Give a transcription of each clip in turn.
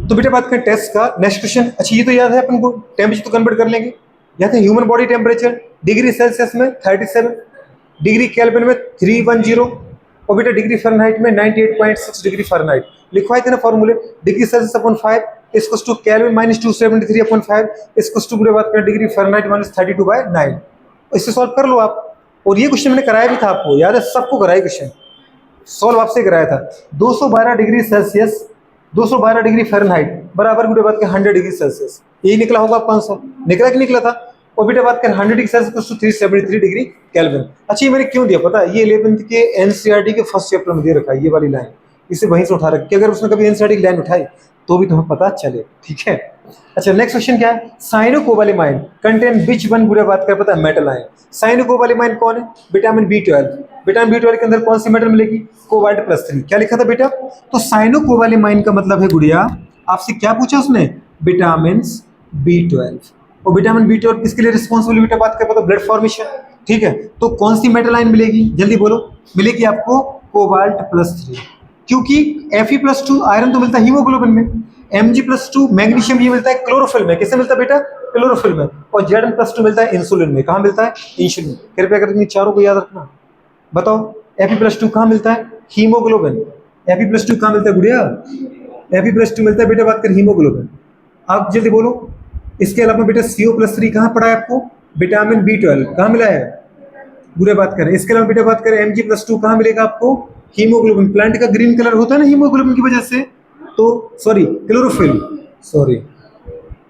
तो बेटा बात करें टेस्ट का नेक्स्ट क्वेश्चन। अच्छा ये तो याद है अपन को, टेम्परेचर तो कन्वर्ट कर लेंगे। याद है human body temperature degree Celsius में 37, डिग्री केल्विन में 310, और बेटा डिग्री फ़ारेनहाइट में 98.6 डिग्री फ़ारेनहाइट। लिखवाए थे ना फॉर्मूले, degree Celsius upon 5 equals to Kelvin minus 273 upon 5 equals to पूरे बात करें डिग्री फ़ारेनहाइट माइनस 32/9। इससे सॉल्व कर लो आप। और ये क्वेश्चन मैंने कराया भी था आपको, याद है, सबको कराया क्वेश्चन, सॉल्व आपसे कराया था। 212 डिग्री सेल्सियस 212 डिग्री फ़ारेनहाइट बराबर बेटा बात करें 100 डिग्री सेल्सियस। यही निकला होगा 500, निकला कि निकला था। और बेटा बात करें 100 degree Celsius to 373 degree Kelvin. अच्छा ये मैंने क्यों दिया पता है, ये 11th के एनसीईआरटी के फर्स्ट चैप्टर में दे रखा है ये वाली लाइन, इसे वहीं से उठा रखी, अगर उसने कभी एनसीईआरटी की लाइन उठाई तो भी तुम्हें पता चले, ठीक है। अच्छा नेक्स्ट क्वेश्चन क्या है, साइनोकोबालेमाइन कंटेन विच वन बुरा बात कर पता है मेटल आयन। साइनोकोबालेमाइन कौन है, विटामिन B12। विटामिन B12 के अंदर कौन सी मेटल मिलेगी, कोबाल्ट +3। क्या लिखा था बेटा, तो साइनोकोबालेमाइन का मतलब है गुड़िया, आपसे क्या पूछा उसने, विटामिन B12। और विटामिन B12 किसके लिए रिस्पॉन्सिबल बेटा बात कर पता, ब्लड फॉर्मेशन, ठीक है। तो कौन सी मेटल आयन मिलेगी जल्दी बोलो, मिलेगी आपको कोबाल्ट +3, क्योंकि Fe+2 आयरन तो मिलता है हीमोग्लोबिन में, Mg+2 मैग्नीशियम ये मिलता है क्लोरोफिल में, किससे मिलता है बेटा, क्लोरोफिल में। और Zn+2 मिलता है इंसुलिन में, कहाँ मिलता है, इंसुलिन। कृपया करके इन चारों को याद रखना। बताओ Fe+2 कहाँ मिलता है, हीमोग्लोबिन। Fe+2 कहाँ मिलता है गुड़िया, Fe+2 मिलता है बेटा बात कर हीमोग्लोबिन। आप जल्दी बोलो। इसके अलावा बेटा CO+3 कहाँ पड़ा है आपको, विटामिन B12 कहाँ मिला है, बुरे बात करें। इसके अलावा बेटा बात करें Mg+2 कहाँ मिलेगा आपको, हीमोग्लोबिन। प्लांट का ग्रीन कलर होता है ना हीमोग्लोबिन की वजह से, तो सॉरी क्लोरोफिल, सॉरी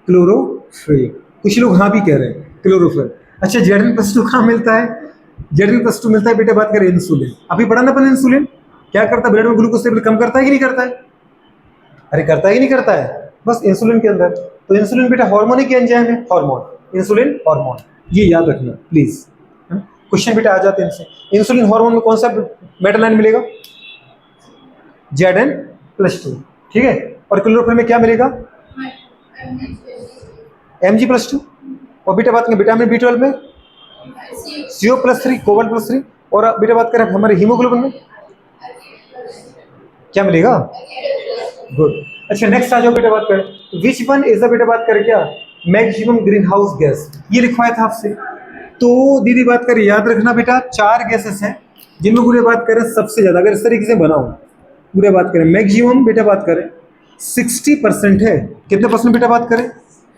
क्लोरोफिल, कुछ लोग हाँ भी कह रहे हैं क्लोरोफिल। अच्छा Zn+2 कहाँ मिलता है, Zn+2 मिलता है बेटा बात करें इंसुलिन। अभी पढ़ा ना अपन इंसुलिन क्या करता है, ब्लड में ग्लूकोज लेवल कम करता है कि नहीं करता है, अरे करता है कि नहीं करता है, बस इंसुलिन के अंदर। तो इंसुलिन बेटा हार्मोन है कि एंजाइम है, हार्मोन, इंसुलिन हार्मोन, ये याद रखना प्लीज। क्वेश्चन बेटा आ जाते हैं इनसे। इंसुलिन हार्मोन में कौन सा मेटल आयन मिलेगा, Zn+2, ठीक है। और क्लोरोफिल में क्या मिलेगा, Mg+2। और बेटा बात करें विटामिन B12 में CO+3 कोबाल्ट+3। और बेटा बात करें हमारे हीमोग्लोबिन में क्या मिलेगा, गुड। अच्छा नेक्स्ट आ जाओ बेटा बात करें, विच वन इज द बेटा बात करें क्या, मैक्सिमम ग्रीन हाउस गैस, ये लिखवाया था आपसे। तो दीदी बात करें याद रखना बेटा, 4 गैसेस हैं जिनमें पूरे बात करें सबसे ज्यादा, अगर इस तरीके से बनाओ पूरे बात करें, मैक्सिमम बेटा बात करें 60% है। कितने परसेंट बेटा बात करें,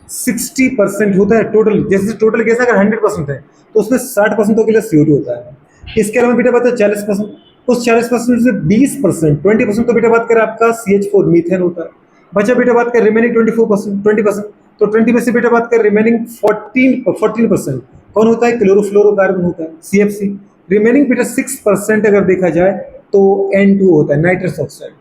60% होता है टोटल। जैसे टोटल गैस अगर 100% है तो उसमें 60% तो के लिए CO2 होता है। इसके अलावा बेटा बात है 40%, उस 40% से 20% 20% तो बेटा बात करें आपका CH4 मीथेन होता है। बचा बेटा बात करें रिमेनिंग 20%, तो 20 में से बेटा बात करें रिमेनिंग 14% कौन होता है, क्लोरोफ्लोरोकार्बन होता है, CFC। रिमेनिंग बेटा 6% अगर देखा जाए तो N2 होता है, नाइट्रस ऑक्साइड।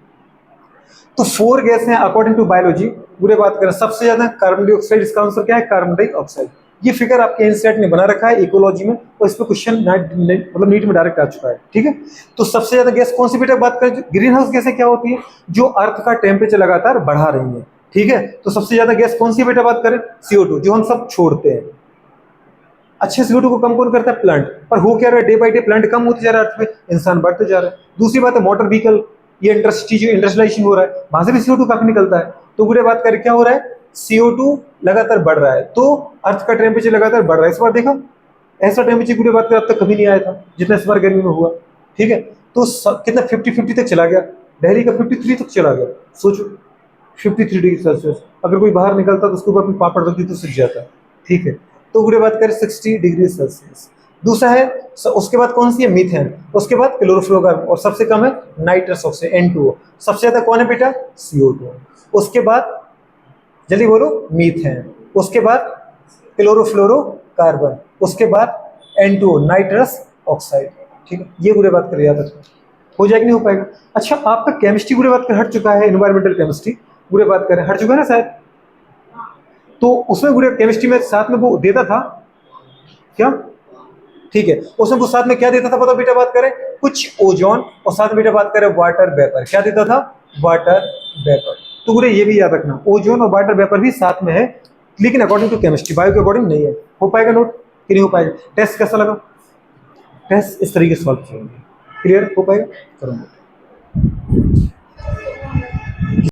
तो 4 गैस हैं अकॉर्डिंग टू बायोलॉजी। बुरे बात करें सबसे ज्यादा कार्बन डाइऑक्साइड, इसका आंसर क्या है, कार्बन डाइऑक्साइड। ये फिगर आपके एनसीईआरटी ने बना रखा है इकोलॉजी में, और इस पे क्वेश्चन मतलब नीट में डायरेक्ट आ चुका है, ठीक है। तो सबसे ज्यादा गैस कौन सी बेटा बात करें, ग्रीन हाउस गैसें क्या होती है, जो अर्थ का टेम्परेचर लगातार बढ़ा रही है, ठीक है। तो सबसे ज्यादा गैस कौन सी बेटा बात करें, CO2, जो हम सब छोड़ते हैं। अच्छे CO2 को कम कौन करता है, प्लांट। पर हो क्या रहा है, डे बाई डे प्लांट कम होते जा रहा है अर्थ पे, इंसान बढ़ते जा रहा है। दूसरी बात है मोटर व्हीकल, ये इंडस्ट्री जो इंडस्ट्रियलाइजेशन हो रहा है, वहां से भी CO2 काफी निकलता है। तो बुरे बात करें क्या हो रहा है, CO2 लगातार बढ़ रहा है, तो अर्थ का टेम्परेचर लगातार बढ़ रहा है। इस बार देखा ऐसा टेम्परेचर बुरे बात करें अब तक कभी नहीं आया था जितना इस बार गर्मी में हुआ, ठीक है। तो कितना 50-50 तक चला गया, दिल्ली का 53 तक चला गया, सोचो 53 डिग्री सेल्सियस। अगर कोई बाहर निकलता तो उसके ऊपर अपनी पापड़ रख दी तो सीख जाता, ठीक है। तो बुरे बात करें 60 डिग्री सेल्सियस। दूसरा है उसके बाद कौन सी है, मीथेन। उसके बाद क्लोरोफ्लोरोकार्बन, और सबसे कम है नाइट्रस ऑक्साइड N2O। सबसे ज्यादा कौन है बेटा, CO2। उसके बाद जल्दी बोलो, मीथेन। उसके बाद क्लोरोफ्लोरोकार्बन, उसके बाद N2O नाइट्रस ऑक्साइड, ठीक है। ये बुरे बात कर याद रखना, हो जाएगा नहीं हो पाएगा। अच्छा आपका केमिस्ट्री बुरे बात कर हट चुका है, एनवायरमेंटल केमिस्ट्री बुरे बात करें हट चुका है ना शायद, तो उसमें बुरे केमिस्ट्री में साथ में वो देता था क्या, ठीक है। उसमें वो साथ में क्या देता था पता बेटा बात करें, कुछ ओजोन, और साथ में बेटा बात करें वाटर वेपर। क्या देता था, वाटर वेपर। तो बुरे ये भी याद रखना, ओजोन और वाटर वेपर भी साथ में है, लेकिन अकॉर्डिंग टू केमिस्ट्री, बायो के अकॉर्डिंग नहीं है। हो पाएगा नोट कि नहीं हो पाएगा, टेस्ट कैसा लगा, टेस्ट इस तरीके से सॉल्व करेंगे, क्लियर हो पाएगा, करूँगा।